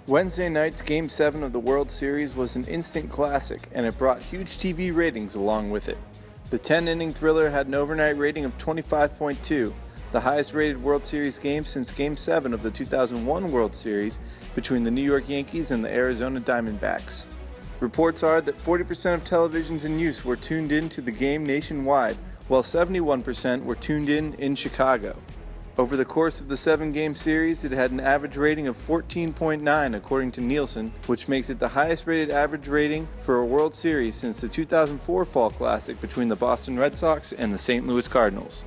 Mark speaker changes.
Speaker 1: Wednesday night's Game 7 of the World Series was an instant classic, and it brought huge TV ratings along with it. The 10-inning thriller had an overnight rating of 25.2, the highest rated World Series game since Game 7 of the 2001 World Series between the New York Yankees and the Arizona Diamondbacks. Reports are that 40% of televisions in use were tuned in to the game nationwide, while 71% were tuned in Chicago. Over the course of the 7-game series, it had an average rating of 14.9 according to Nielsen, which makes it the highest rated average rating for a World Series since the 2004 Fall Classic between the Boston Red Sox and the St. Louis Cardinals.